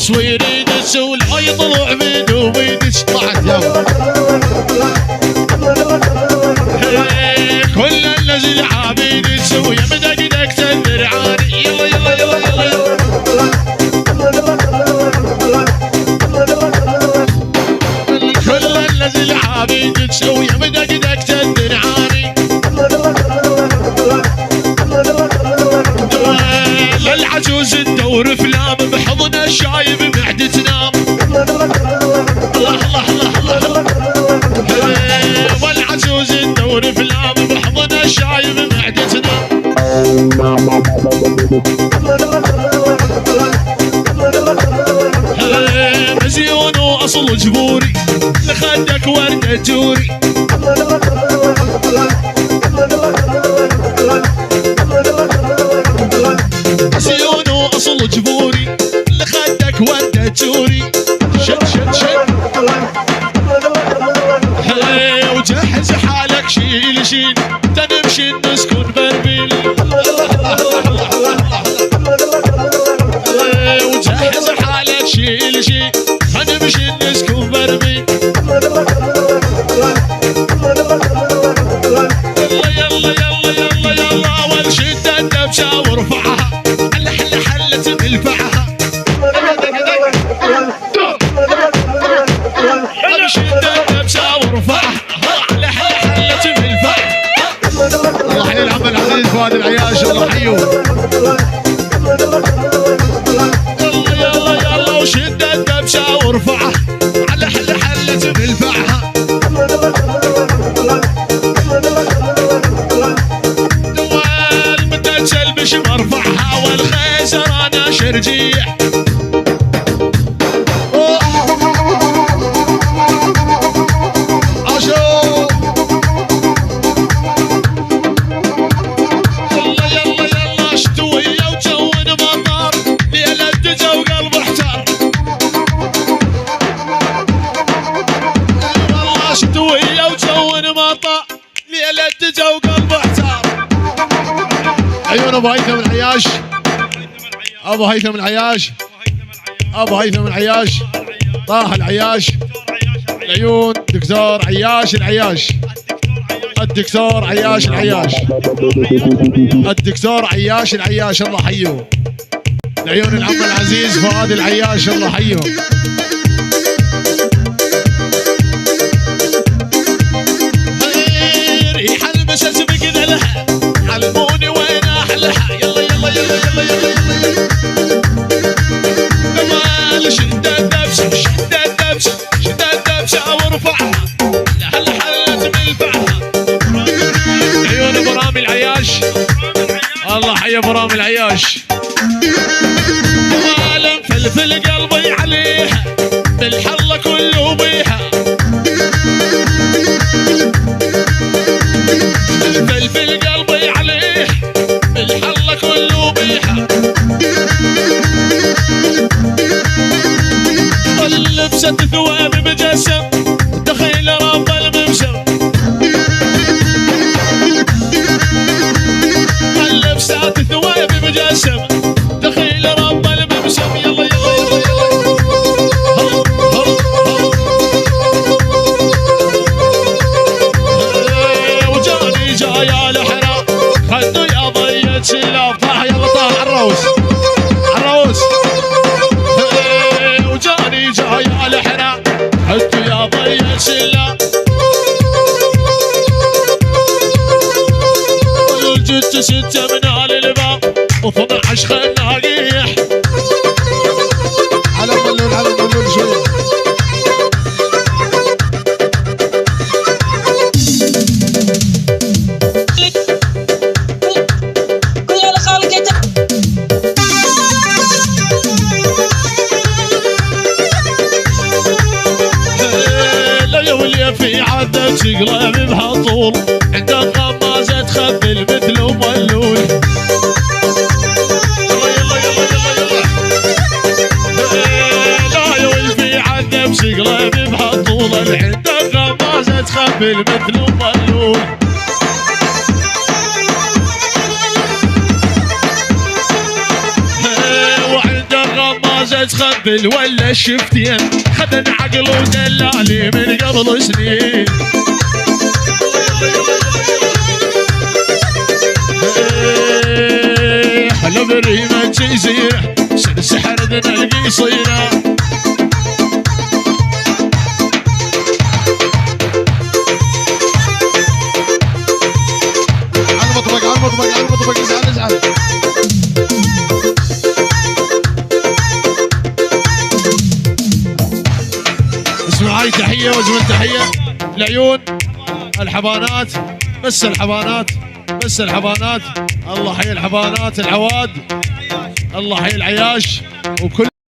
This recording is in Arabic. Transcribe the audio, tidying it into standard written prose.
يدس ويريدس ولا يطلع بيده ويدس طلعت يلا كل الذي عابد تسوي بدك تدرعاني يلا يلا يلا يلا كل الذي عابد تسوي بدك تدرعاني للعجوز الدور فلام بحضن الشايب بعد تنام الله الله الله الله والعجوز الدور فلام بحضن الشايب بعد تنام مزيون واصل جبوري لخدك ورده جوري مزيون واصل جبوري لخدك ورده جوري شد شد شد وجهز حالك شيل شيل تنمشي نسكن بربيل وجهز حالك شيل شيل تنمشي نسكن بربيل يلا يلا يلا يلا يلا والشدة الدبشة وارفعها الحل حلت بالفعها الشدة الدبشة وارفعها الله يحيي العم العزيز فؤاد العياش الله يحييه يلا يلا يلا وشد الدبشه وارفعها على حل حلت بالفعها والمتجل بش مرفعها والخيزر انا شرجيح عيون ابو هيثم العياش ابو هيثم العياش ابو هيثم العياش طه العياش العيون دكتور عياش العياش الدكتور عياش العياش الدكتور عياش العياش الله حيه العيون العم العزيز فؤاد العياش الله حيه ريح المسس بقنا لها علموني وين احلها يلا يلا يلا يلا يلا كمان شدة الدبشة شدة الدبشة شدة الدبشة وارفعها لهلا حلت بالفعها عيون برامي العياش الله حي برامي العياش عالم فلفل قلبي عليها بالحلة كله بيها فلفل قلبي عليه بالحلة كله بيها لبست ثواب بجسم دخيل رب الممشم لبست ثواب بجسم دخيل رب الممشم يلا يلا يلا وجاني جاي الحرا خدو يا ضيت شلاف طاح يلا طاح عالروس عالروس وجاني جاي الحرا خدو يا ضيت شلاف الجت ستة من على الباب و12 خناقيح على ملول شوية في عادة تقلب بهالطول عندك غمازة تخبل مثل ملول يلا يلا يلا يلا لا يول في عادة تقلب بهالطول عندك غمازة تخبل مثل ملول وعندك غمازة مصدل ولا شفتين خدن عقل ودلالي من قبل سنين حلو بريمة جزيرة سحر ذنا القصيرة عالمطبق ازعل اسمع هاي تحية وزمن تحية لعيون الحبانات بس الحبانات بس الحبانات الله حي الحبانات العواد الله حي العياش وكل